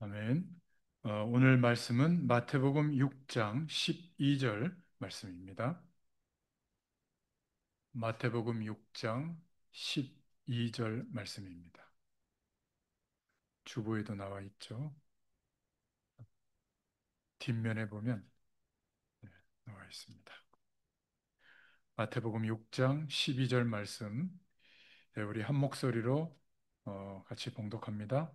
아멘. 오늘 말씀은 마태복음 6장 12절 말씀입니다. 마태복음 6장 12절 말씀입니다. 주보에도 나와 있죠. 뒷면에 보면 나와 있습니다. 마태복음 6장 12절 말씀, 우리 한 목소리로 같이 봉독합니다.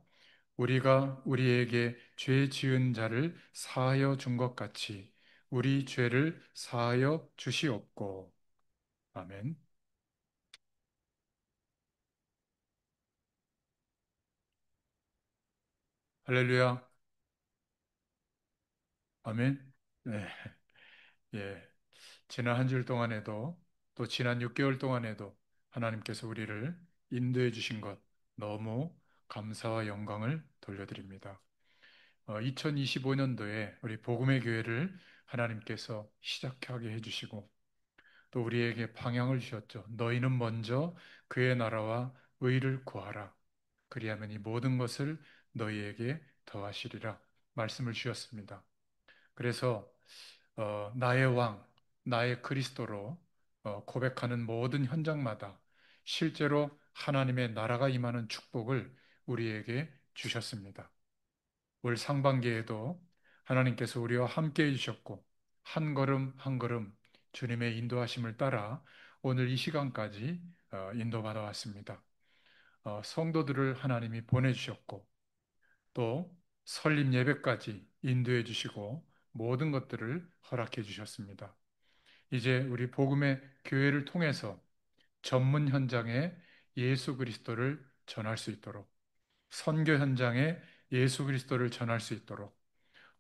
우리가 우리에게 죄 지은 자를 사하여 준 것 같이 우리 죄를 사하여 주시옵고. 아멘. 할렐루야. 아멘. 네. 예. 지난 한 주일 동안에도 또 지난 6개월 동안에도 하나님께서 우리를 인도해 주신 것 너무 감사와 영광을 돌려드립니다. 2025년도에 우리 복음의 교회를 하나님께서 시작하게 해주시고 또 우리에게 방향을 주셨죠. 너희는 먼저 그의 나라와 의를 구하라. 그리하면 이 모든 것을 너희에게 더하시리라 말씀을 주셨습니다. 그래서 나의 왕, 나의 그리스도로 고백하는 모든 현장마다 실제로 하나님의 나라가 임하는 축복을 우리에게 주셨습니다. 올 상반기에도 하나님께서 우리와 함께 해주셨고 한 걸음 한 걸음 주님의 인도하심을 따라 오늘 이 시간까지 인도받아 왔습니다. 성도들을 하나님이 보내주셨고 또 설립 예배까지 인도해 주시고 모든 것들을 허락해 주셨습니다. 이제 우리 복음의 교회를 통해서 전문 현장에 예수 그리스도를 전할 수 있도록 선교 현장에 예수 그리스도를 전할 수 있도록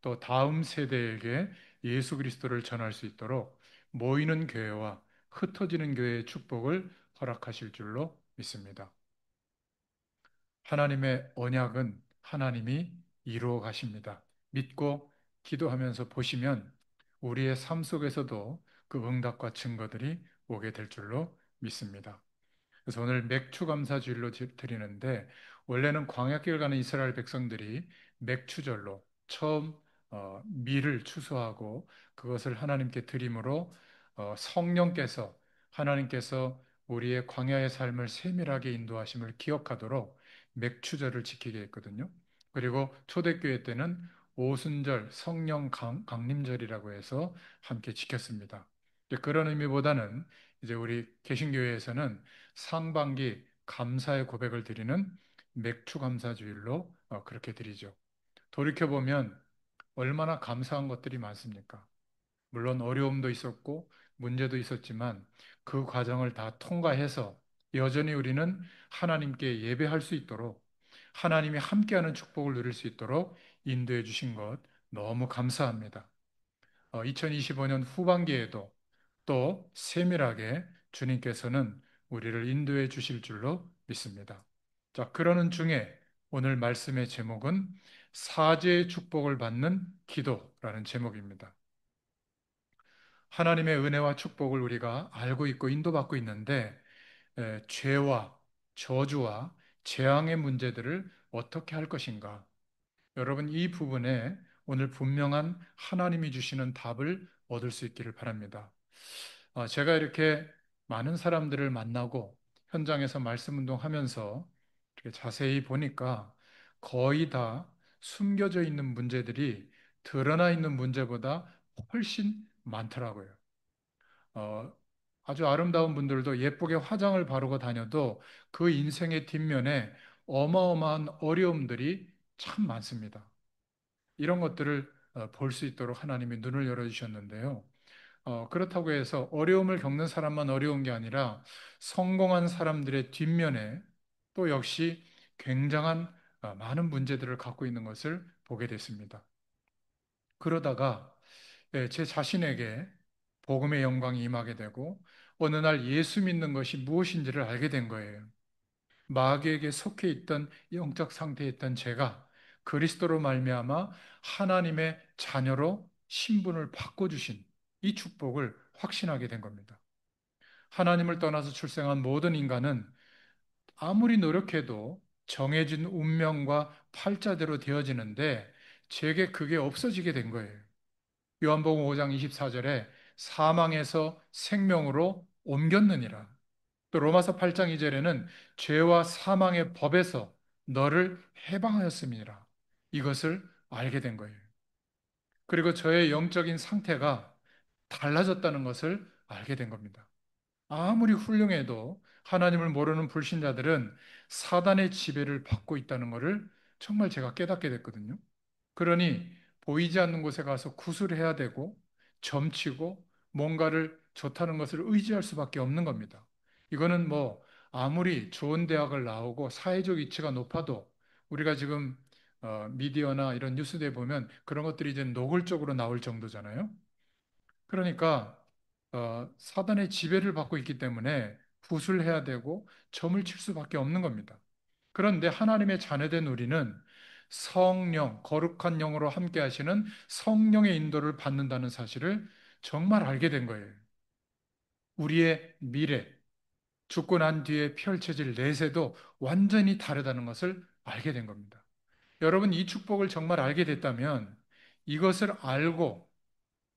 또 다음 세대에게 예수 그리스도를 전할 수 있도록 모이는 교회와 흩어지는 교회의 축복을 허락하실 줄로 믿습니다. 하나님의 언약은 하나님이 이루어 가십니다. 믿고 기도하면서 보시면 우리의 삶 속에서도 그 응답과 증거들이 오게 될 줄로 믿습니다. 그래서 오늘 맥추 감사 주일로 드리는데 원래는 광야길 가는 이스라엘 백성들이 맥추절로 처음 밀을 추수하고 그것을 하나님께 드림으로 성령께서 하나님께서 우리의 광야의 삶을 세밀하게 인도하심을 기억하도록 맥추절을 지키게 했거든요. 그리고 초대교회 때는 오순절 성령 강림절이라고 해서 함께 지켰습니다. 그런 의미보다는 이제 우리 개신교회에서는 상반기 감사의 고백을 드리는 맥주 감사주일로 그렇게 드리죠. 돌이켜보면 얼마나 감사한 것들이 많습니까? 물론 어려움도 있었고 문제도 있었지만 그 과정을 다 통과해서 여전히 우리는 하나님께 예배할 수 있도록 하나님이 함께하는 축복을 누릴 수 있도록 인도해 주신 것 너무 감사합니다. 2025년 후반기에도 또 세밀하게 주님께서는 우리를 인도해 주실 줄로 믿습니다. 자, 그러는 중에 오늘 말씀의 제목은 사죄의 축복을 받는 기도라는 제목입니다. 하나님의 은혜와 축복을 우리가 알고 있고 인도받고 있는데 죄와 저주와 재앙의 문제들을 어떻게 할 것인가? 여러분 이 부분에 오늘 분명한 하나님이 주시는 답을 얻을 수 있기를 바랍니다. 제가 이렇게 많은 사람들을 만나고 현장에서 말씀 운동하면서 이렇게 자세히 보니까 거의 다 숨겨져 있는 문제들이 드러나 있는 문제보다 훨씬 많더라고요. 어, 아주 아름다운 분들도 예쁘게 화장을 바르고 다녀도 그 인생의 뒷면에 어마어마한 어려움들이 참 많습니다. 이런 것들을 볼 수 있도록 하나님이 눈을 열어주셨는데요. 그렇다고 해서 어려움을 겪는 사람만 어려운 게 아니라 성공한 사람들의 뒷면에 또 역시 굉장한 많은 문제들을 갖고 있는 것을 보게 됐습니다. 그러다가 제 자신에게 복음의 영광이 임하게 되고 어느 날 예수 믿는 것이 무엇인지를 알게 된 거예요. 마귀에게 속해 있던 영적 상태에 있던 제가 그리스도로 말미암아 하나님의 자녀로 신분을 바꿔주신 이 축복을 확신하게 된 겁니다. 하나님을 떠나서 출생한 모든 인간은 아무리 노력해도 정해진 운명과 팔자대로 되어지는데 제게 그게 없어지게 된 거예요. 요한복음 5장 24절에 사망에서 생명으로 옮겼느니라. 또 로마서 8장 2절에는 죄와 사망의 법에서 너를 해방하였음이니라. 이것을 알게 된 거예요. 그리고 저의 영적인 상태가 달라졌다는 것을 알게 된 겁니다. 아무리 훌륭해도 하나님을 모르는 불신자들은 사단의 지배를 받고 있다는 것을 정말 제가 깨닫게 됐거든요. 그러니 보이지 않는 곳에 가서 구슬해야 되고 점치고 뭔가를 좋다는 것을 의지할 수밖에 없는 겁니다. 이거는 뭐 아무리 좋은 대학을 나오고 사회적 위치가 높아도 우리가 지금 미디어나 이런 뉴스에 보면 그런 것들이 이제 노골적으로 나올 정도잖아요. 그러니까 사단의 지배를 받고 있기 때문에 구술해야 되고 점을 칠 수밖에 없는 겁니다. 그런데 하나님의 자녀된 우리는 성령, 거룩한 영으로 함께 하시는 성령의 인도를 받는다는 사실을 정말 알게 된 거예요. 우리의 미래, 죽고 난 뒤에 펼쳐질 내세도 완전히 다르다는 것을 알게 된 겁니다. 여러분, 이 축복을 정말 알게 됐다면 이것을 알고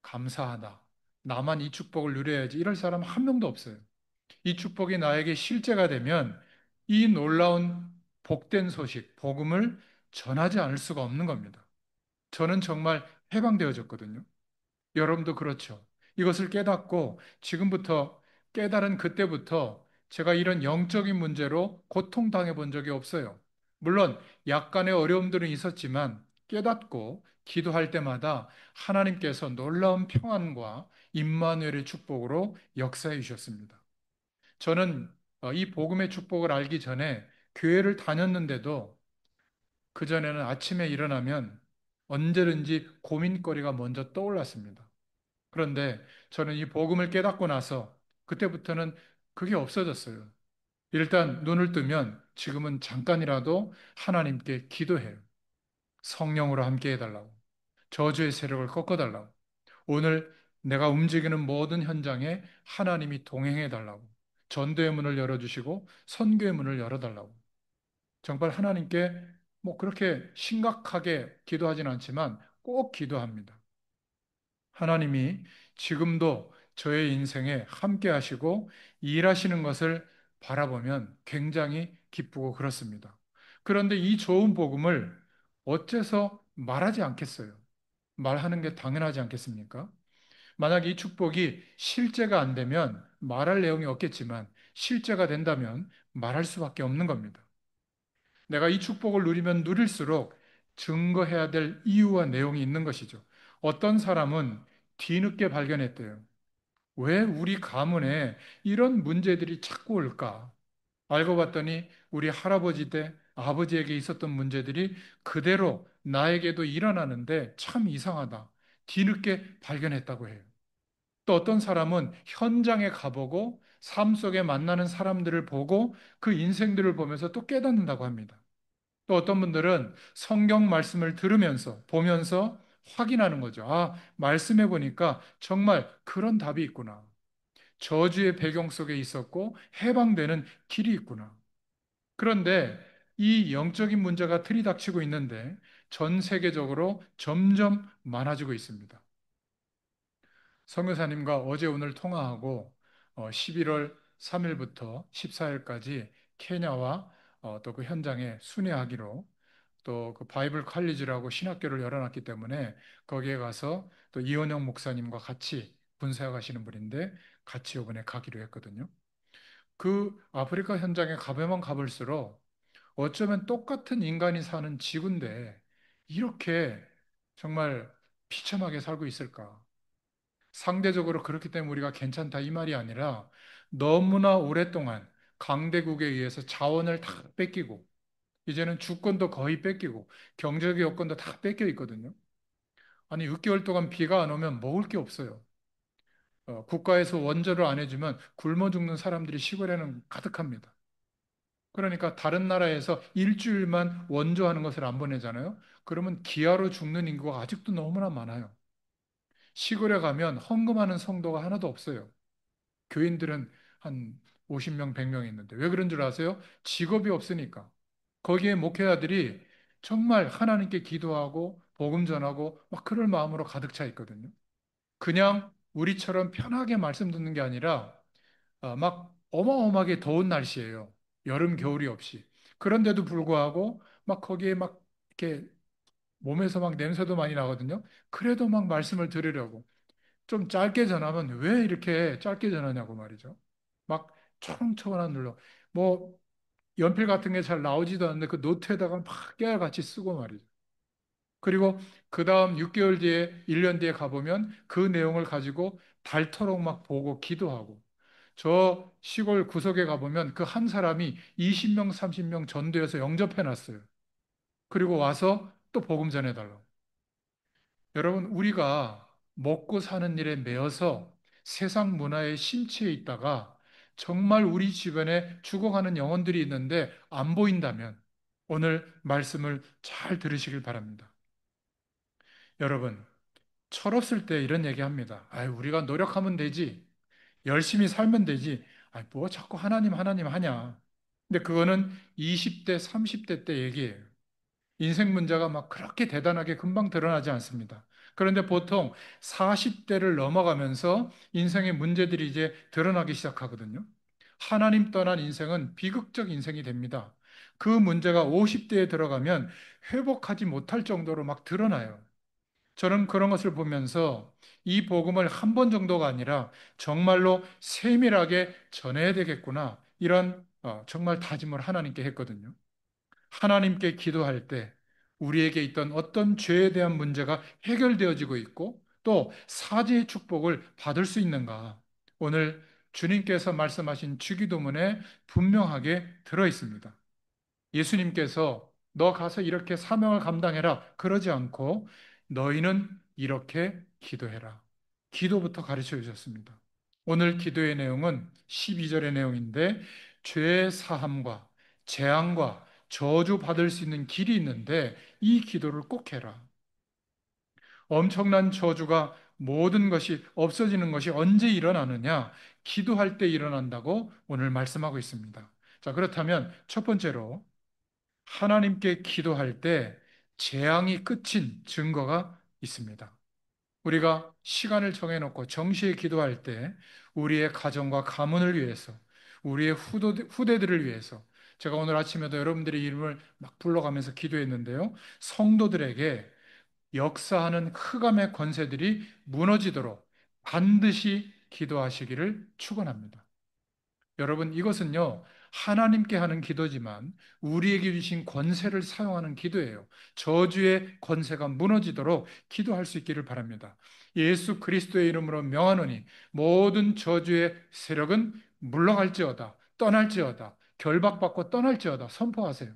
감사하다. 나만 이 축복을 누려야지. 이럴 사람 한 명도 없어요. 이 축복이 나에게 실제가 되면 이 놀라운 복된 소식, 복음을 전하지 않을 수가 없는 겁니다. 저는 정말 해방되어졌거든요. 여러분도 그렇죠. 이것을 깨닫고 지금부터 깨달은 그때부터 제가 이런 영적인 문제로 고통당해 본 적이 없어요. 물론 약간의 어려움들은 있었지만 깨닫고 기도할 때마다 하나님께서 놀라운 평안과 임마누엘의 축복으로 역사해 주셨습니다. 저는 이 복음의 축복을 알기 전에 교회를 다녔는데도 그전에는 아침에 일어나면 언제든지 고민거리가 먼저 떠올랐습니다. 그런데 저는 이 복음을 깨닫고 나서 그때부터는 그게 없어졌어요. 일단 눈을 뜨면 지금은 잠깐이라도 하나님께 기도해요. 성령으로 함께 해달라고. 저주의 세력을 꺾어달라고. 오늘 내가 움직이는 모든 현장에 하나님이 동행해달라고. 전도의 문을 열어주시고 선교의 문을 열어달라고. 정말 하나님께 뭐 그렇게 심각하게 기도하진 않지만 꼭 기도합니다. 하나님이 지금도 저의 인생에 함께 하시고 일하시는 것을 바라보면 굉장히 기쁘고 그렇습니다. 그런데 이 좋은 복음을 어째서 말하지 않겠어요? 말하는 게 당연하지 않겠습니까? 만약 이 축복이 실제가 안 되면 말할 내용이 없겠지만 실제가 된다면 말할 수밖에 없는 겁니다. 내가 이 축복을 누리면 누릴수록 증거해야 될 이유와 내용이 있는 것이죠. 어떤 사람은 뒤늦게 발견했대요. 왜 우리 가문에 이런 문제들이 자꾸 올까? 알고 봤더니 우리 할아버지 때 아버지에게 있었던 문제들이 그대로 나에게도 일어나는데 참 이상하다. 뒤늦게 발견했다고 해요. 또 어떤 사람은 현장에 가보고 삶 속에 만나는 사람들을 보고 그 인생들을 보면서 또 깨닫는다고 합니다. 또 어떤 분들은 성경 말씀을 들으면서 보면서 확인하는 거죠. 아, 말씀해 보니까 정말 그런 답이 있구나. 저주의 배경 속에 있었고 해방되는 길이 있구나. 그런데 이 영적인 문제가 들이닥치고 있는데 전 세계적으로 점점 많아지고 있습니다. 성교사님과 어제 오늘 통화하고 11월 3일부터 14일까지 케냐와 또 그 현장에 순회하기로 또 그 바이블 칼리지라고 신학교를 열어놨기 때문에 거기에 가서 또 이원영 목사님과 같이 분사역 하시는 분인데 같이 이번에 가기로 했거든요. 그 아프리카 현장에 가보면 가볼수록 어쩌면 똑같은 인간이 사는 지구인데 이렇게 정말 비참하게 살고 있을까? 상대적으로 그렇기 때문에 우리가 괜찮다 이 말이 아니라 너무나 오랫동안 강대국에 의해서 자원을 다 뺏기고 이제는 주권도 거의 뺏기고 경제적 여건도 다 뺏겨 있거든요. 아니 6개월 동안 비가 안 오면 먹을 게 없어요. 국가에서 원조를 안 해주면 굶어 죽는 사람들이 시골에는 가득합니다. 그러니까 다른 나라에서 일주일만 원조하는 것을 안 보내잖아요. 그러면 기아로 죽는 인구가 아직도 너무나 많아요. 시골에 가면 헌금하는 성도가 하나도 없어요. 교인들은 한 50명, 100명 있는데 왜 그런 줄 아세요? 직업이 없으니까. 거기에 목회자들이 정말 하나님께 기도하고 복음 전하고 막 그럴 마음으로 가득 차 있거든요. 그냥 우리처럼 편하게 말씀 듣는 게 아니라 막 어마어마하게 더운 날씨예요. 여름, 겨울이 없이. 그런데도 불구하고 막 거기에 막 이렇게 몸에서 막 냄새도 많이 나거든요. 그래도 막 말씀을 들으려고. 좀 짧게 전하면 왜 이렇게 짧게 전하냐고 말이죠. 막 초롱초롱한 눌러. 뭐 연필 같은 게 잘 나오지도 않는데 그 노트에다가 막 깨알같이 쓰고 말이죠. 그리고 그 다음 6개월 뒤에, 1년 뒤에 가보면 그 내용을 가지고 닳도록 막 보고 기도하고 저 시골 구석에 가보면 그 한 사람이 20명, 30명 전도해서 영접해 놨어요. 그리고 와서 또 복음 전해달라고. 여러분, 우리가 먹고 사는 일에 매여서 세상 문화에 심취해 있다가 정말 우리 주변에 죽어가는 영혼들이 있는데 안 보인다면 오늘 말씀을 잘 들으시길 바랍니다. 여러분, 철없을 때 이런 얘기 합니다. 우리가 노력하면 되지. 열심히 살면 되지. 뭐 자꾸 하나님, 하나님 하냐. 근데 그거는 20대, 30대 때 얘기예요. 인생 문제가 막 그렇게 대단하게 금방 드러나지 않습니다. 그런데 보통 40대를 넘어가면서 인생의 문제들이 이제 드러나기 시작하거든요. 하나님 떠난 인생은 비극적 인생이 됩니다. 그 문제가 50대에 들어가면 회복하지 못할 정도로 막 드러나요. 저는 그런 것을 보면서 이 복음을 한 번 정도가 아니라 정말로 세밀하게 전해야 되겠구나. 이런 정말 다짐을 하나님께 했거든요. 하나님께 기도할 때 우리에게 있던 어떤 죄에 대한 문제가 해결되어지고 있고 또 사지의 축복을 받을 수 있는가? 오늘 주님께서 말씀하신 주기도문에 분명하게 들어 있습니다. 예수님께서 너 가서 이렇게 사명을 감당해라. 그러지 않고 너희는 이렇게 기도해라. 기도부터 가르쳐 주셨습니다. 오늘 기도의 내용은 12절의 내용인데 죄 사함과 재앙과 저주 받을 수 있는 길이 있는데 이 기도를 꼭 해라. 엄청난 저주가 모든 것이 없어지는 것이 언제 일어나느냐? 기도할 때 일어난다고 오늘 말씀하고 있습니다. 자, 그렇다면 첫 번째로 하나님께 기도할 때 재앙이 끝인 증거가 있습니다. 우리가 시간을 정해놓고 정시에 기도할 때 우리의 가정과 가문을 위해서, 우리의 후대들을 위해서, 제가 오늘 아침에도 여러분들의 이름을 막 불러가면서 기도했는데요. 성도들에게 역사하는 흑암의 권세들이 무너지도록 반드시 기도하시기를 축원합니다. 여러분, 이것은요, 하나님께 하는 기도지만 우리에게 주신 권세를 사용하는 기도예요. 저주의 권세가 무너지도록 기도할 수 있기를 바랍니다. 예수 그리스도의 이름으로 명하노니 모든 저주의 세력은 물러갈지어다, 떠날지어다, 결박받고 떠날지어다 선포하세요.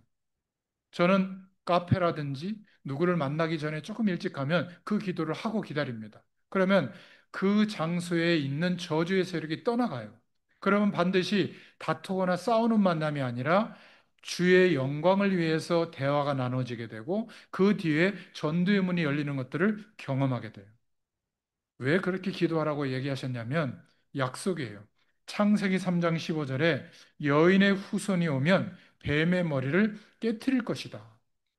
저는 카페라든지 누구를 만나기 전에 조금 일찍 가면 그 기도를 하고 기다립니다. 그러면 그 장소에 있는 저주의 세력이 떠나가요. 그러면 반드시 다투거나 싸우는 만남이 아니라 주의 영광을 위해서 대화가 나눠지게 되고 그 뒤에 전도의 문이 열리는 것들을 경험하게 돼요. 왜 그렇게 기도하라고 얘기하셨냐면 약속이에요. 창세기 3장 15절에 여인의 후손이 오면 뱀의 머리를 깨트릴 것이다.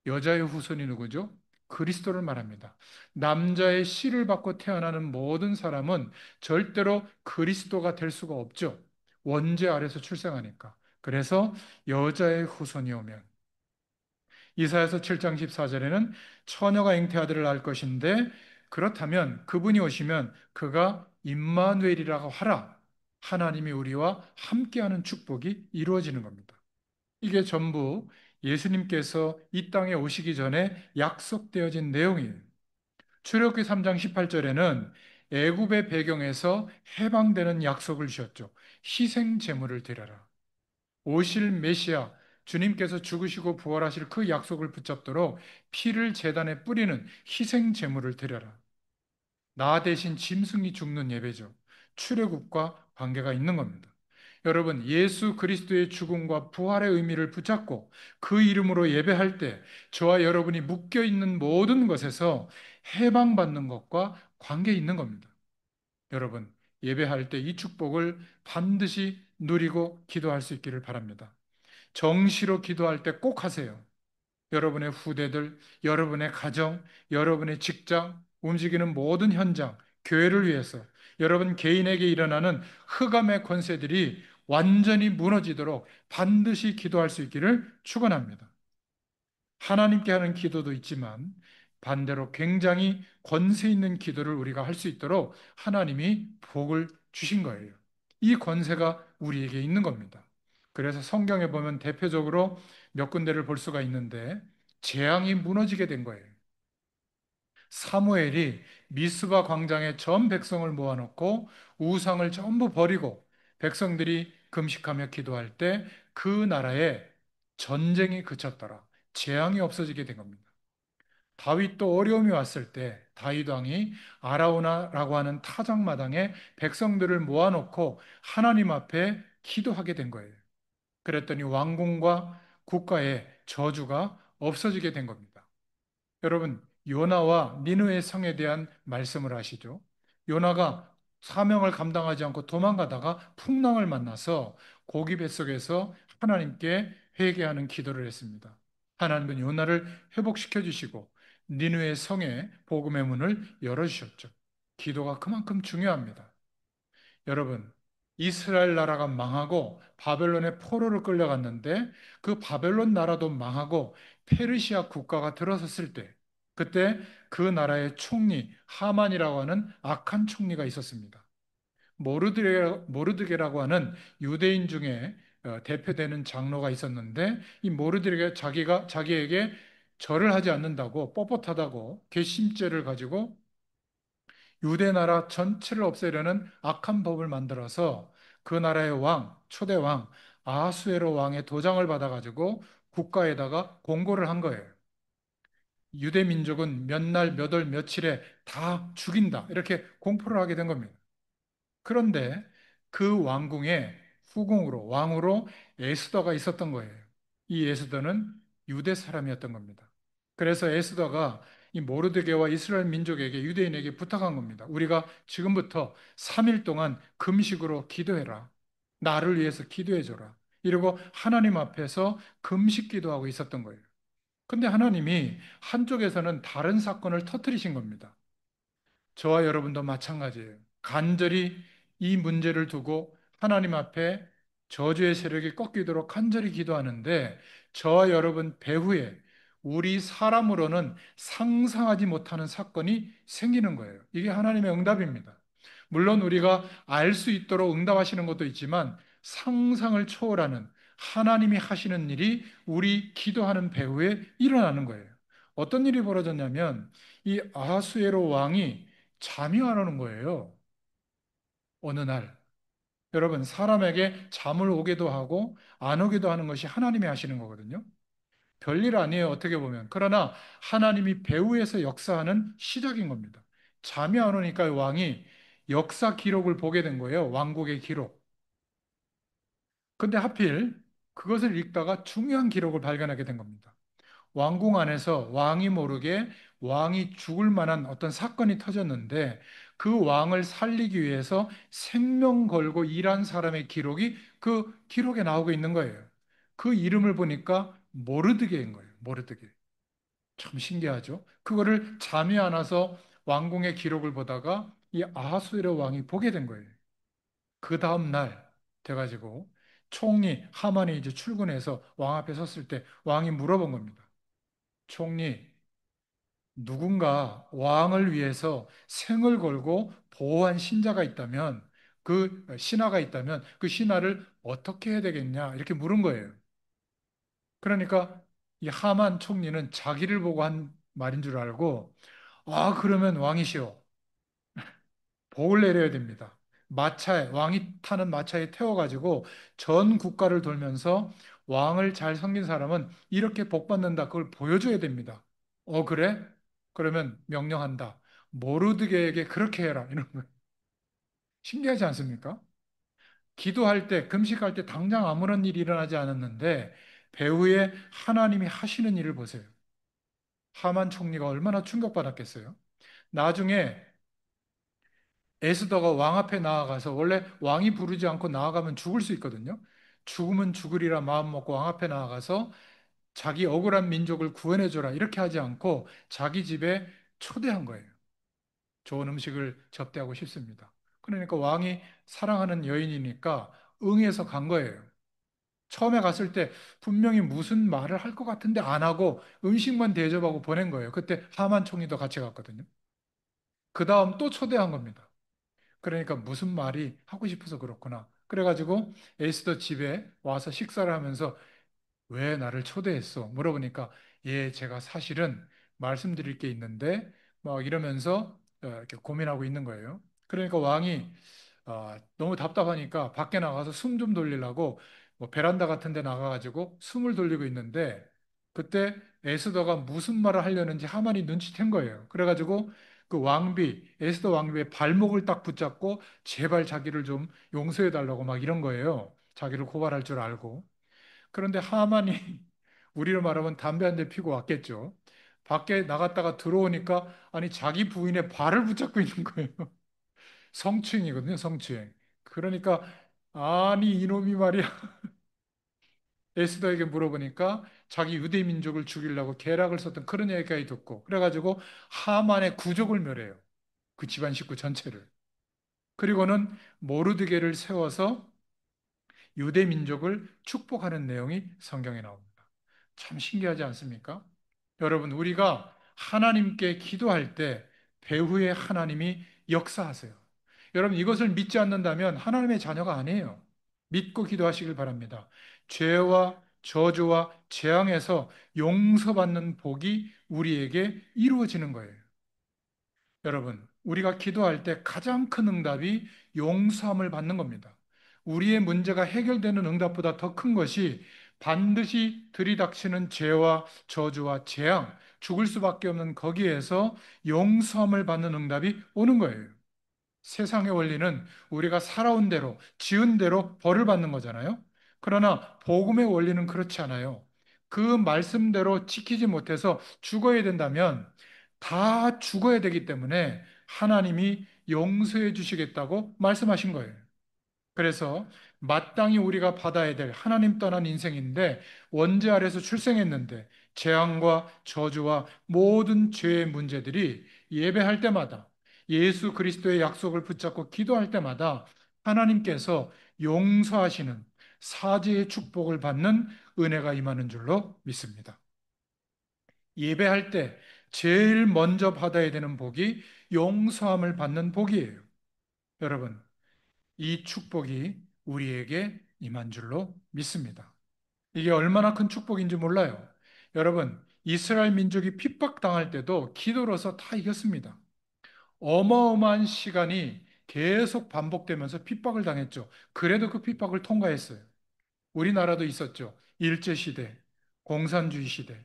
여자의 후손이 누구죠? 그리스도를 말합니다. 남자의 씨를 받고 태어나는 모든 사람은 절대로 그리스도가 될 수가 없죠. 원죄 아래서 출생하니까. 그래서 여자의 후손이 오면 이사야서 7장 14절에는 처녀가 잉태아들을 낳을 것인데 그렇다면 그분이 오시면 그가 임마누엘이라고 하라. 하나님이 우리와 함께하는 축복이 이루어지는 겁니다. 이게 전부 예수님께서 이 땅에 오시기 전에 약속되어진 내용이에요. 출애굽기 3장 18절에는 애굽의 배경에서 해방되는 약속을 주셨죠. 희생 제물을 드려라. 오실 메시아 주님께서 죽으시고 부활하실 그 약속을 붙잡도록 피를 제단에 뿌리는 희생 제물을 드려라. 나 대신 짐승이 죽는 예배죠. 출애굽과 관계가 있는 겁니다. 여러분, 예수 그리스도의 죽음과 부활의 의미를 붙잡고 그 이름으로 예배할 때 저와 여러분이 묶여 있는 모든 것에서 해방받는 것과 관계 있는 겁니다. 여러분, 예배할 때 이 축복을 반드시 누리고 기도할 수 있기를 바랍니다. 정시로 기도할 때 꼭 하세요. 여러분의 후대들, 여러분의 가정, 여러분의 직장, 움직이는 모든 현장, 교회를 위해서 여러분 개인에게 일어나는 흑암의 권세들이 완전히 무너지도록 반드시 기도할 수 있기를 축원합니다. 하나님께 하는 기도도 있지만 반대로 굉장히 권세 있는 기도를 우리가 할 수 있도록 하나님이 복을 주신 거예요. 이 권세가 우리에게 있는 겁니다. 그래서 성경에 보면 대표적으로 몇 군데를 볼 수가 있는데 재앙이 무너지게 된 거예요. 사무엘이 미스바 광장에 전 백성을 모아놓고 우상을 전부 버리고 백성들이 금식하며 기도할 때 그 나라에 전쟁이 그쳤더라. 재앙이 없어지게 된 겁니다. 다윗도 어려움이 왔을 때 다윗 왕이 아라우나라고 하는 타작마당에 백성들을 모아놓고 하나님 앞에 기도하게 된 거예요. 그랬더니 왕궁과 국가의 저주가 없어지게 된 겁니다. 여러분, 요나와 니느웨 성에 대한 말씀을 하시죠. 요나가 사명을 감당하지 않고 도망가다가 풍랑을 만나서 고기 뱃속에서 하나님께 회개하는 기도를 했습니다. 하나님은 요나를 회복시켜 주시고 니느웨 성에 복음의 문을 열어 주셨죠. 기도가 그만큼 중요합니다. 여러분, 이스라엘 나라가 망하고 바벨론의 포로로 끌려갔는데 그 바벨론 나라도 망하고 페르시아 국가가 들어섰을 때 그때 그 나라의 총리 하만이라고 하는 악한 총리가 있었습니다. 모르드게라고 하는 유대인 중에 대표되는 장로가 있었는데 이 모르드게가 자기에게 절을 하지 않는다고 뻣뻣하다고 괘씸죄를 가지고 유대 나라 전체를 없애려는 악한 법을 만들어서 그 나라의 왕, 초대 왕, 아하수에로 왕의 도장을 받아가지고 국가에다가 공고를 한 거예요. 유대 민족은 몇 날, 몇 월, 며칠에 다 죽인다. 이렇게 공포를 하게 된 겁니다. 그런데 그 왕궁에 후궁으로, 왕으로 에스더가 있었던 거예요. 이 에스더는 유대 사람이었던 겁니다. 그래서 에스더가 이 모르드게와 이스라엘 민족에게 유대인에게 부탁한 겁니다. 우리가 지금부터 3일 동안 금식으로 기도해라. 나를 위해서 기도해 줘라. 이러고 하나님 앞에서 금식 기도하고 있었던 거예요. 근데 하나님이 한쪽에서는 다른 사건을 터뜨리신 겁니다. 저와 여러분도 마찬가지예요. 간절히 이 문제를 두고 하나님 앞에 저주의 세력이 꺾이도록 간절히 기도하는데 저와 여러분 배후에 우리 사람으로는 상상하지 못하는 사건이 생기는 거예요. 이게 하나님의 응답입니다. 물론 우리가 알 수 있도록 응답하시는 것도 있지만 상상을 초월하는 하나님이 하시는 일이 우리 기도하는 배후에 일어나는 거예요. 어떤 일이 벌어졌냐면 이 아하수에로 왕이 잠이 안 오는 거예요. 어느 날. 여러분, 사람에게 잠을 오게도 하고 안 오게도 하는 것이 하나님이 하시는 거거든요. 별일 아니에요, 어떻게 보면. 그러나 하나님이 배후에서 역사하는 시작인 겁니다. 잠이 안 오니까 왕이 역사 기록을 보게 된 거예요. 왕국의 기록. 근데 하필 그것을 읽다가 중요한 기록을 발견하게 된 겁니다. 왕궁 안에서 왕이 모르게 왕이 죽을 만한 어떤 사건이 터졌는데 그 왕을 살리기 위해서 생명 걸고 일한 사람의 기록이 그 기록에 나오고 있는 거예요. 그 이름을 보니까 모르드게인 거예요. 모르드게. 참 신기하죠? 그거를 잠이 안 와서 왕궁의 기록을 보다가 이 아하수에로 왕이 보게 된 거예요. 그 다음 날 돼가지고 총리 하만이 이제 출근해서 왕 앞에 섰을 때 왕이 물어본 겁니다. 총리, 누군가 왕을 위해서 생을 걸고 보호한 신자가 있다면 그 신하가 있다면 그 신하를 어떻게 해야 되겠냐 이렇게 물은 거예요. 그러니까 이 하만 총리는 자기를 보고 한 말인 줄 알고 아 그러면 왕이시오 복을 내려야 됩니다. 마차에 왕이 타는 마차에 태워가지고 전 국가를 돌면서 왕을 잘 섬긴 사람은 이렇게 복 받는다 그걸 보여줘야 됩니다. 그래? 그러면 명령한다. 모르드게에게 그렇게 해라. 이런 거. 신기하지 않습니까? 기도할 때, 금식할 때 당장 아무런 일이 일어나지 않았는데 배후에 하나님이 하시는 일을 보세요. 하만 총리가 얼마나 충격받았겠어요? 나중에 에스더가 왕 앞에 나아가서 원래 왕이 부르지 않고 나아가면 죽을 수 있거든요. 죽으면 죽으리라 마음 먹고 왕 앞에 나아가서 자기 억울한 민족을 구원해 줘라 이렇게 하지 않고 자기 집에 초대한 거예요. 좋은 음식을 접대하고 싶습니다. 그러니까 왕이 사랑하는 여인이니까 응해서 간 거예요. 처음에 갔을 때 분명히 무슨 말을 할 것 같은데 안 하고 음식만 대접하고 보낸 거예요. 그때 하만 총리도 같이 갔거든요. 그 다음 또 초대한 겁니다. 그러니까 무슨 말이 하고 싶어서 그렇구나. 그래가지고 에스더 집에 와서 식사를 하면서 왜 나를 초대했어? 물어보니까 예, 제가 사실은 말씀드릴 게 있는데 막 이러면서 이렇게 고민하고 있는 거예요. 그러니까 왕이 너무 답답하니까 밖에 나가서 숨 좀 돌리려고 뭐 베란다 같은 데 나가가지고 숨을 돌리고 있는데 그때 에스더가 무슨 말을 하려는지 하만이 눈치챈 거예요. 그래가지고 그 왕비, 에스더 왕비의 발목을 딱 붙잡고 제발 자기를 좀 용서해 달라고 막 이런 거예요. 자기를 고발할 줄 알고. 그런데 하만이 우리로 말하면 담배 한 대 피고 왔겠죠. 밖에 나갔다가 들어오니까 아니 자기 부인의 발을 붙잡고 있는 거예요. 성추행이거든요, 성추행. 그러니까 아니 이놈이 말이야. 에스더에게 물어보니까 자기 유대 민족을 죽이려고 계략을 썼던 그런 얘기까지 듣고 그래가지고 하만의 구족을 멸해요. 그 집안 식구 전체를. 그리고는 모르드게를 세워서 유대 민족을 축복하는 내용이 성경에 나옵니다. 참 신기하지 않습니까? 여러분, 우리가 하나님께 기도할 때 배후에 하나님이 역사하세요. 여러분, 이것을 믿지 않는다면 하나님의 자녀가 아니에요. 믿고 기도하시길 바랍니다. 죄와 저주와 재앙에서 용서받는 복이 우리에게 이루어지는 거예요. 여러분, 우리가 기도할 때 가장 큰 응답이 용서함을 받는 겁니다. 우리의 문제가 해결되는 응답보다 더 큰 것이 반드시 들이닥치는 죄와 저주와 재앙, 죽을 수밖에 없는 거기에서 용서함을 받는 응답이 오는 거예요. 세상의 원리는 우리가 살아온 대로, 지은 대로 벌을 받는 거잖아요. 그러나 복음의 원리는 그렇지 않아요. 그 말씀대로 지키지 못해서 죽어야 된다면 다 죽어야 되기 때문에 하나님이 용서해 주시겠다고 말씀하신 거예요. 그래서 마땅히 우리가 받아야 될 하나님 떠난 인생인데 원죄 아래서 출생했는데 재앙과 저주와 모든 죄의 문제들이 예배할 때마다 예수 그리스도의 약속을 붙잡고 기도할 때마다 하나님께서 용서하시는 사죄의 축복을 받는 은혜가 임하는 줄로 믿습니다. 예배할 때 제일 먼저 받아야 되는 복이 용서함을 받는 복이에요. 여러분, 이 축복이 우리에게 임한 줄로 믿습니다. 이게 얼마나 큰 축복인지 몰라요. 여러분, 이스라엘 민족이 핍박당할 때도 기도로서 다 이겼습니다. 어마어마한 시간이 계속 반복되면서 핍박을 당했죠. 그래도 그 핍박을 통과했어요. 우리나라도 있었죠. 일제시대, 공산주의 시대.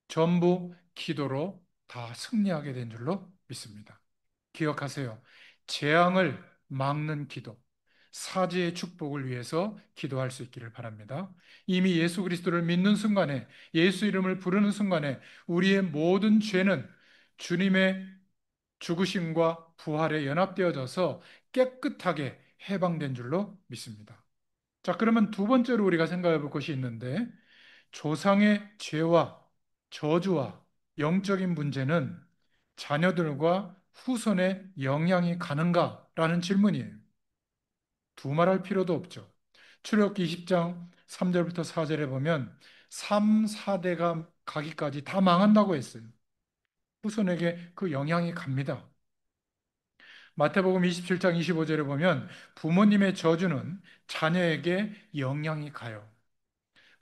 전부 기도로 다 승리하게 된 줄로 믿습니다. 기억하세요. 재앙을 막는 기도, 사지의 축복을 위해서 기도할 수 있기를 바랍니다. 이미 예수 그리스도를 믿는 순간에, 예수 이름을 부르는 순간에 우리의 모든 죄는 주님의 죽으심과 부활에 연합되어져서 깨끗하게 해방된 줄로 믿습니다. 자, 그러면 두 번째로 우리가 생각해 볼 것이 있는데, 조상의 죄와 저주와 영적인 문제는 자녀들과 후손에 영향이 가는가라는 질문이에요. 두말할 필요도 없죠. 출애굽기 20장 3절부터 4절에 보면 3, 4대가 가기까지 다 망한다고 했어요. 후손에게 그 영향이 갑니다. 마태복음 27장 25절에 보면 부모님의 저주는 자녀에게 영향이 가요.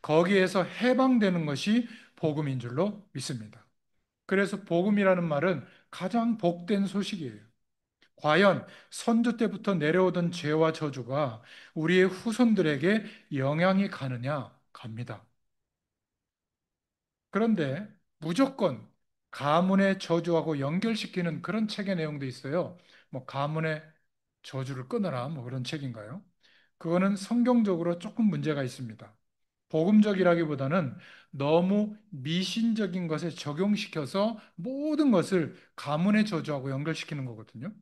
거기에서 해방되는 것이 복음인 줄로 믿습니다. 그래서 복음이라는 말은 가장 복된 소식이에요. 과연 선조 때부터 내려오던 죄와 저주가 우리의 후손들에게 영향이 가느냐? 갑니다. 그런데 무조건 가문의 저주하고 연결시키는 그런 책의 내용도 있어요. 뭐 가문의 저주를 끊어라 뭐 그런 책인가요? 그거는 성경적으로 조금 문제가 있습니다. 복음적이라기보다는 너무 미신적인 것에 적용시켜서 모든 것을 가문의 저주하고 연결시키는 거거든요.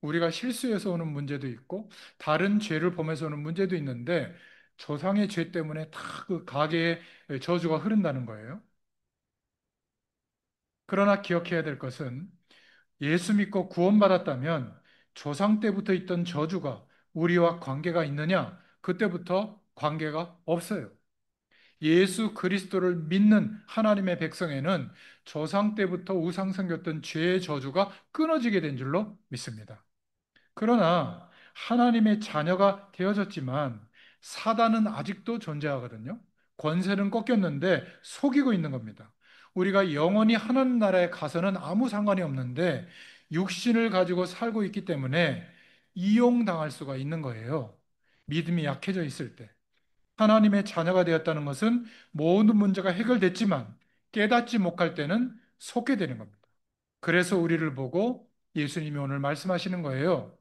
우리가 실수해서 오는 문제도 있고 다른 죄를 범해서 오는 문제도 있는데 조상의 죄 때문에 다 그 가계에 저주가 흐른다는 거예요. 그러나 기억해야 될 것은 예수 믿고 구원받았다면 조상 때부터 있던 저주가 우리와 관계가 있느냐? 그때부터 관계가 없어요. 예수 그리스도를 믿는 하나님의 백성에는 조상 때부터 우상 섬겼던 죄의 저주가 끊어지게 된 줄로 믿습니다. 그러나 하나님의 자녀가 되어졌지만 사단은 아직도 존재하거든요. 권세는 꺾였는데 속이고 있는 겁니다. 우리가 영원히 하나님 나라에 가서는 아무 상관이 없는데 육신을 가지고 살고 있기 때문에 이용당할 수가 있는 거예요. 믿음이 약해져 있을 때. 하나님의 자녀가 되었다는 것은 모든 문제가 해결됐지만 깨닫지 못할 때는 속게 되는 겁니다. 그래서 우리를 보고 예수님이 오늘 말씀하시는 거예요.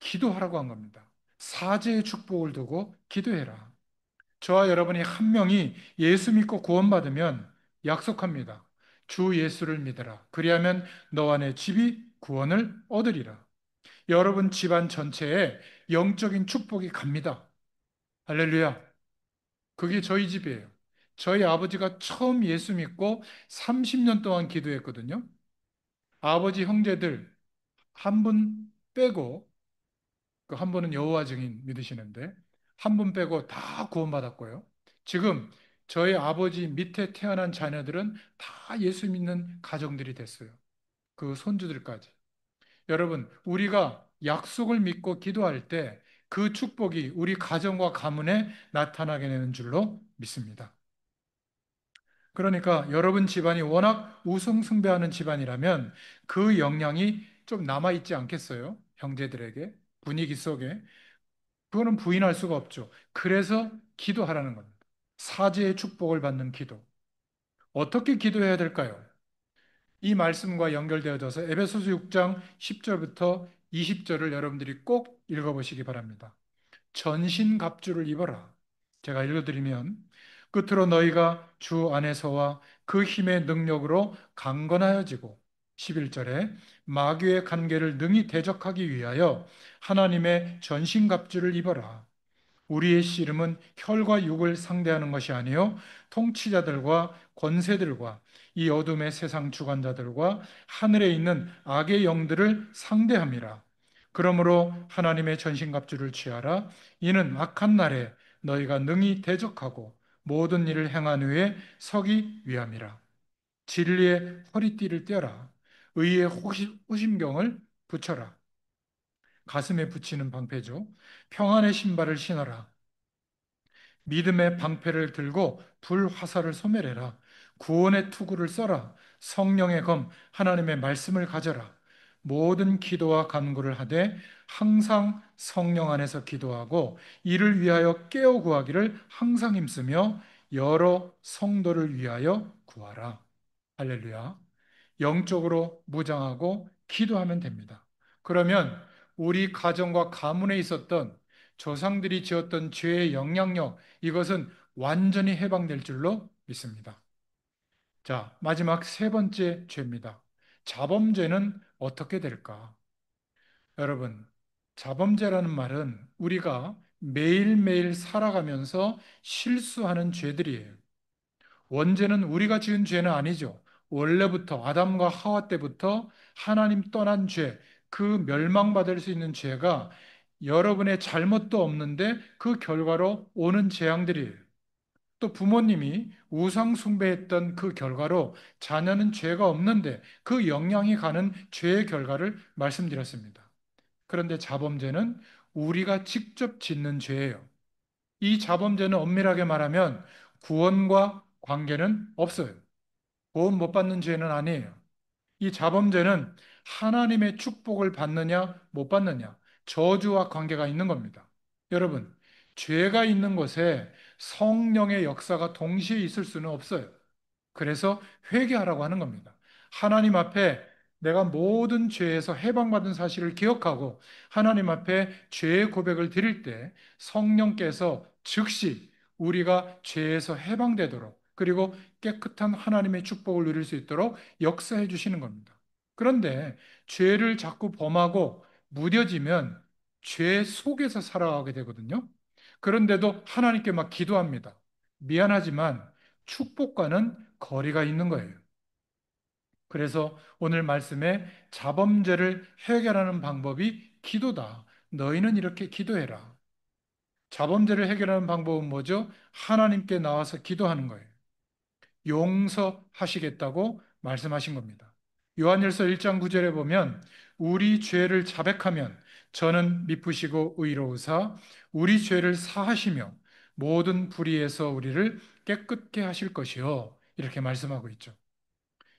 기도하라고 한 겁니다. 사제의 축복을 두고 기도해라. 저와 여러분이 한 명이 예수 믿고 구원받으면 약속합니다. 주 예수를 믿어라. 그리하면 너와 내 집이 구원을 얻으리라. 여러분 집안 전체에 영적인 축복이 갑니다. 할렐루야. 그게 저희 집이에요. 저희 아버지가 처음 예수 믿고 30년 동안 기도했거든요. 아버지 형제들 한 분 빼고 그 한 분은 여호와 증인 믿으시는데 한 분 빼고 다 구원받았고요. 지금 저희 아버지 밑에 태어난 자녀들은 다 예수 믿는 가정들이 됐어요. 그 손주들까지. 여러분, 우리가 약속을 믿고 기도할 때 그 축복이 우리 가정과 가문에 나타나게 되는 줄로 믿습니다. 그러니까 여러분 집안이 워낙 우승숭배하는 집안이라면 그 영향이 좀 남아있지 않겠어요? 형제들에게, 분위기 속에. 그거는 부인할 수가 없죠. 그래서 기도하라는 겁니다. 사제의 축복을 받는 기도. 어떻게 기도해야 될까요? 이 말씀과 연결되어져서 에베소서 6장 10절부터 20절을 여러분들이 꼭 읽어보시기 바랍니다. 전신갑주를 입어라. 제가 읽어드리면 끝으로 너희가 주 안에서와 그 힘의 능력으로 강건하여지고 11절에 마귀의 관계를 능히 대적하기 위하여 하나님의 전신갑주를 입어라. 우리의 씨름은 혈과 육을 상대하는 것이 아니요 통치자들과 권세들과 이 어둠의 세상 주관자들과 하늘에 있는 악의 영들을 상대함이라. 그러므로 하나님의 전신갑주를 취하라. 이는 악한 날에 너희가 능히 대적하고 모든 일을 행한 후에 서기 위함이라. 진리의 허리띠를 떼어라. 의의 호심경을 붙여라. 가슴에 붙이는 방패죠. 평안의 신발을 신어라. 믿음의 방패를 들고 불화살을 소멸해라. 구원의 투구를 써라. 성령의 검 하나님의 말씀을 가져라. 모든 기도와 간구를 하되 항상 성령 안에서 기도하고 이를 위하여 깨어 구하기를 항상 힘쓰며 여러 성도를 위하여 구하라. 할렐루야. 영적으로 무장하고 기도하면 됩니다. 그러면 우리 가정과 가문에 있었던 조상들이 지었던 죄의 영향력, 이것은 완전히 해방될 줄로 믿습니다. 자, 마지막 세 번째 죄입니다. 자범죄는 어떻게 될까? 여러분, 자범죄라는 말은 우리가 매일매일 살아가면서 실수하는 죄들이에요. 원죄는 우리가 지은 죄는 아니죠. 원래부터 아담과 하와 때부터 하나님 떠난 죄, 그 멸망받을 수 있는 죄가 여러분의 잘못도 없는데 그 결과로 오는 재앙들이에요. 또 부모님이 우상 숭배했던 그 결과로 자녀는 죄가 없는데 그 영향이 가는 죄의 결과를 말씀드렸습니다. 그런데 자범죄는 우리가 직접 짓는 죄예요. 이 자범죄는 엄밀하게 말하면 구원과 관계는 없어요. 구원 못 받는 죄는 아니에요. 이 자범죄는 하나님의 축복을 받느냐 못 받느냐 저주와 관계가 있는 겁니다. 여러분, 죄가 있는 곳에 성령의 역사가 동시에 있을 수는 없어요. 그래서 회개하라고 하는 겁니다. 하나님 앞에 내가 모든 죄에서 해방받은 사실을 기억하고 하나님 앞에 죄의 고백을 드릴 때 성령께서 즉시 우리가 죄에서 해방되도록 그리고 깨끗한 하나님의 축복을 누릴 수 있도록 역사해 주시는 겁니다. 그런데 죄를 자꾸 범하고 무뎌지면 죄 속에서 살아가게 되거든요. 그런데도 하나님께 막 기도합니다. 미안하지만 축복과는 거리가 있는 거예요. 그래서 오늘 말씀에 자범죄를 해결하는 방법이 기도다. 너희는 이렇게 기도해라. 자범죄를 해결하는 방법은 뭐죠? 하나님께 나와서 기도하는 거예요. 용서하시겠다고 말씀하신 겁니다. 요한일서 1장 9절에 보면 우리 죄를 자백하면 저는 미쁘시고 의로우사 우리 죄를 사하시며 모든 불의에서 우리를 깨끗게 하실 것이요. 이렇게 말씀하고 있죠.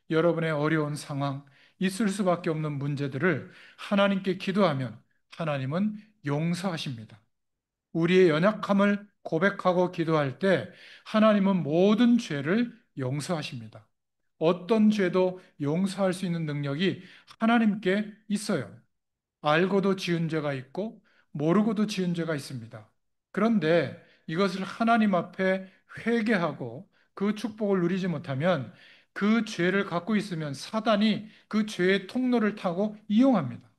여러분의 어려운 상황, 있을 수밖에 없는 문제들을 하나님께 기도하면 하나님은 용서하십니다. 우리의 연약함을 고백하고 기도할 때 하나님은 모든 죄를 용서하십니다. 어떤 죄도 용서할 수 있는 능력이 하나님께 있어요. 알고도 지은 죄가 있고 모르고도 지은 죄가 있습니다. 그런데 이것을 하나님 앞에 회개하고 그 축복을 누리지 못하면 그 죄를 갖고 있으면 사단이 그 죄의 통로를 타고 이용합니다.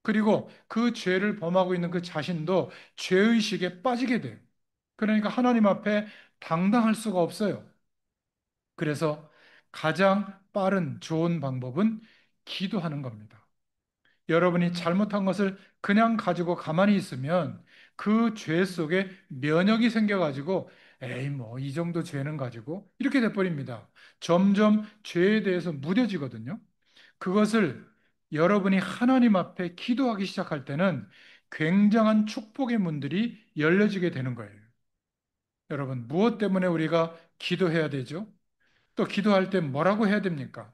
그리고 그 죄를 범하고 있는 그 자신도 죄의식에 빠지게 돼요. 그러니까 하나님 앞에 당당할 수가 없어요. 그래서 가장 빠른 좋은 방법은 기도하는 겁니다. 여러분이 잘못한 것을 그냥 가지고 가만히 있으면 그 죄 속에 면역이 생겨가지고 에이 뭐 이 정도 죄는 가지고 이렇게 돼버립니다. 점점 죄에 대해서 무뎌지거든요. 그것을 여러분이 하나님 앞에 기도하기 시작할 때는 굉장한 축복의 문들이 열려지게 되는 거예요. 여러분, 무엇 때문에 우리가 기도해야 되죠? 또 기도할 때 뭐라고 해야 됩니까?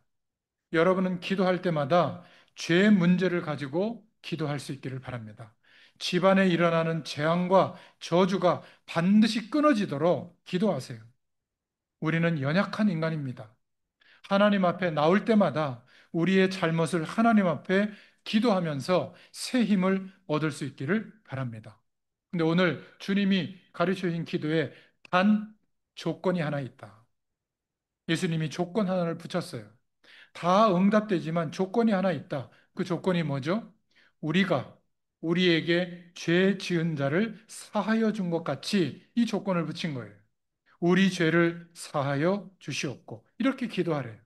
여러분은 기도할 때마다 죄 문제를 가지고 기도할 수 있기를 바랍니다. 집안에 일어나는 재앙과 저주가 반드시 끊어지도록 기도하세요. 우리는 연약한 인간입니다. 하나님 앞에 나올 때마다 우리의 잘못을 하나님 앞에 기도하면서 새 힘을 얻을 수 있기를 바랍니다. 근데 오늘 주님이 가르쳐 주신 기도에 단 조건이 하나 있다. 예수님이 조건 하나를 붙였어요. 다 응답되지만 조건이 하나 있다. 그 조건이 뭐죠? 우리가 우리에게 죄 지은 자를 사하여 준 것 같이 이 조건을 붙인 거예요. 우리 죄를 사하여 주시옵고 이렇게 기도하래요.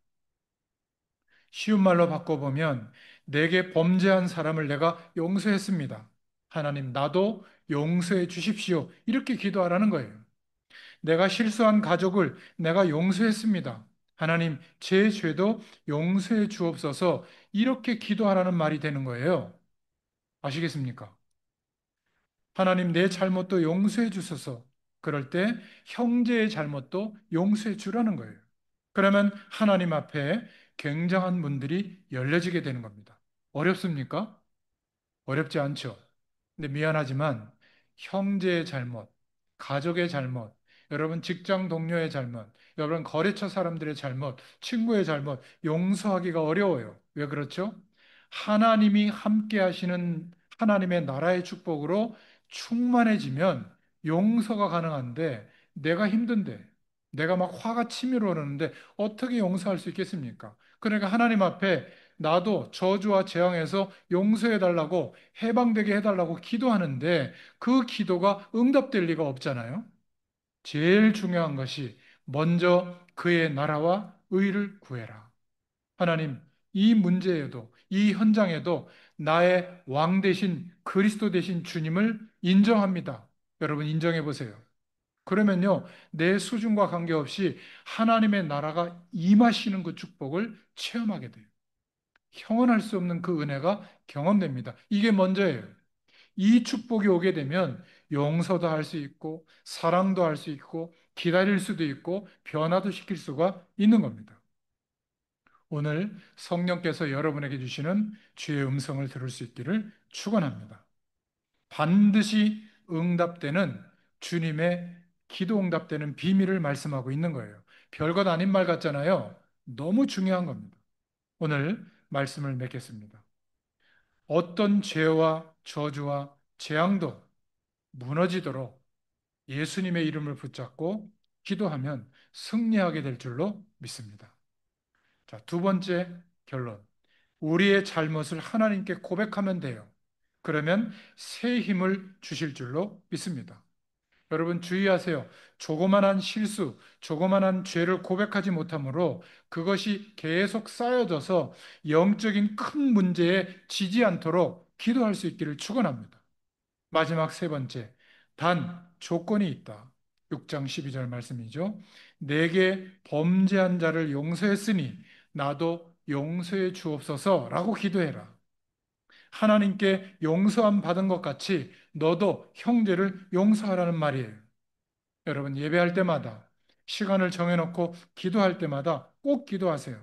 쉬운 말로 바꿔보면 내게 범죄한 사람을 내가 용서했습니다. 하나님 나도 용서해 주십시오. 이렇게 기도하라는 거예요. 내가 실수한 가족을 내가 용서했습니다. 하나님 제 죄도 용서해 주옵소서 이렇게 기도하라는 말이 되는 거예요. 아시겠습니까? 하나님 내 잘못도 용서해 주소서. 그럴 때 형제의 잘못도 용서해 주라는 거예요. 그러면 하나님 앞에 굉장한 문들이 열려지게 되는 겁니다. 어렵습니까? 어렵지 않죠. 근데 미안하지만 형제의 잘못, 가족의 잘못, 여러분 직장 동료의 잘못, 여러분 거래처 사람들의 잘못, 친구의 잘못 용서하기가 어려워요. 왜 그렇죠? 하나님이 함께 하시는 하나님의 나라의 축복으로 충만해지면 용서가 가능한데 내가 힘든데 내가 막 화가 치밀어 오르는데 어떻게 용서할 수 있겠습니까? 그러니까 하나님 앞에 나도 저주와 재앙에서 용서해 달라고 해방되게 해달라고 기도하는데 그 기도가 응답될 리가 없잖아요. 제일 중요한 것이 먼저 그의 나라와 의를 구해라. 하나님, 이 문제에도 이 현장에도 나의 왕 대신 그리스도 대신 주님을 인정합니다. 여러분 인정해 보세요. 그러면요, 내 수준과 관계없이 하나님의 나라가 임하시는 그 축복을 체험하게 돼요. 형언할 수 없는 그 은혜가 경험됩니다. 이게 먼저예요. 이 축복이 오게 되면 용서도 할 수 있고, 사랑도 할 수 있고, 기다릴 수도 있고, 변화도 시킬 수가 있는 겁니다. 오늘 성령께서 여러분에게 주시는 주의 음성을 들을 수 있기를 축원합니다. 반드시 응답되는 주님의 기도 응답되는 비밀을 말씀하고 있는 거예요. 별것 아닌 말 같잖아요. 너무 중요한 겁니다. 오늘 말씀을 맺겠습니다. 어떤 죄와 저주와 재앙도 무너지도록 예수님의 이름을 붙잡고 기도하면 승리하게 될 줄로 믿습니다. 자, 두 번째 결론. 우리의 잘못을 하나님께 고백하면 돼요. 그러면 새 힘을 주실 줄로 믿습니다. 여러분 주의하세요. 조그만한 실수, 조그만한 죄를 고백하지 못하므로 그것이 계속 쌓여져서 영적인 큰 문제에 지지 않도록 기도할 수 있기를 축원합니다. 마지막 세 번째, 단 조건이 있다. 6장 12절 말씀이죠. 내게 범죄한 자를 용서했으니 나도 용서해 주옵소서라고 기도해라. 하나님께 용서함 받은 것 같이 너도 형제를 용서하라는 말이에요. 여러분 예배할 때마다 시간을 정해놓고 기도할 때마다 꼭 기도하세요.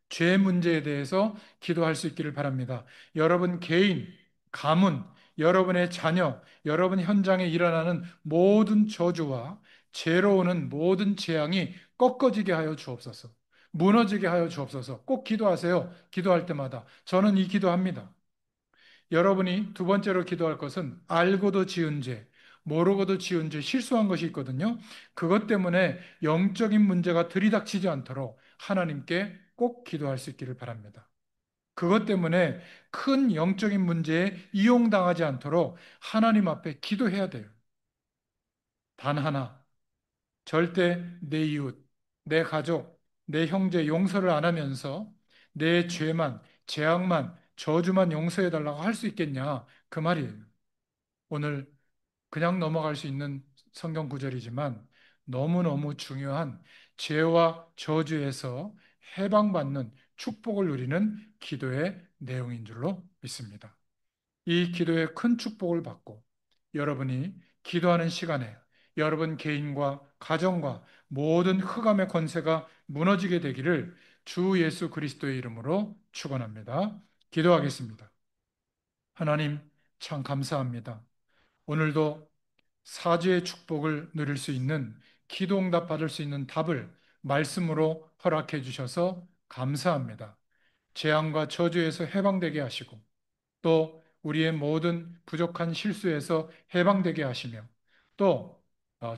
죄 문제에 대해서 기도할 수 있기를 바랍니다. 여러분 개인, 가문, 여러분의 자녀, 여러분 현장에 일어나는 모든 저주와 죄로 오는 모든 재앙이 꺾어지게 하여 주옵소서. 무너지게 하여 주옵소서. 꼭 기도하세요. 기도할 때마다. 저는 이 기도합니다. 여러분이 두 번째로 기도할 것은 알고도 지은 죄, 모르고도 지은 죄, 실수한 것이 있거든요. 그것 때문에 영적인 문제가 들이닥치지 않도록 하나님께 꼭 기도할 수 있기를 바랍니다. 그것 때문에 큰 영적인 문제에 이용당하지 않도록 하나님 앞에 기도해야 돼요. 단 하나, 절대 내 이웃, 내 가족, 내 형제 용서를 안 하면서 내 죄만, 재앙만, 저주만 용서해 달라고 할 수 있겠냐? 그 말이에요. 오늘 그냥 넘어갈 수 있는 성경 구절이지만 너무너무 중요한 죄와 저주에서 해방받는 축복을 누리는 기도의 내용인 줄로 믿습니다. 이 기도의 큰 축복을 받고 여러분이 기도하는 시간에 여러분 개인과 가정과 모든 흑암의 권세가 무너지게 되기를 주 예수 그리스도의 이름으로 축원합니다. 기도하겠습니다. 하나님 참 감사합니다. 오늘도 사죄의 축복을 누릴 수 있는 기도 응답 받을 수 있는 답을 말씀으로 허락해 주셔서 감사합니다. 재앙과 저주에서 해방되게 하시고 또 우리의 모든 부족한 실수에서 해방되게 하시며 또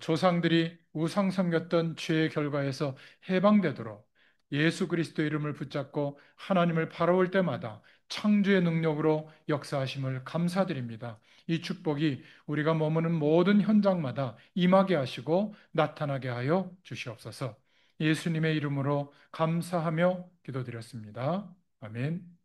조상들이 우상 섬겼던 죄의 결과에서 해방되도록 예수 그리스도 이름을 붙잡고 하나님을 바라볼 때마다 창조의 능력으로 역사하심을 감사드립니다. 이 축복이 우리가 머무는 모든 현장마다 임하게 하시고 나타나게 하여 주시옵소서. 예수님의 이름으로 감사하며 기도드렸습니다. 아멘.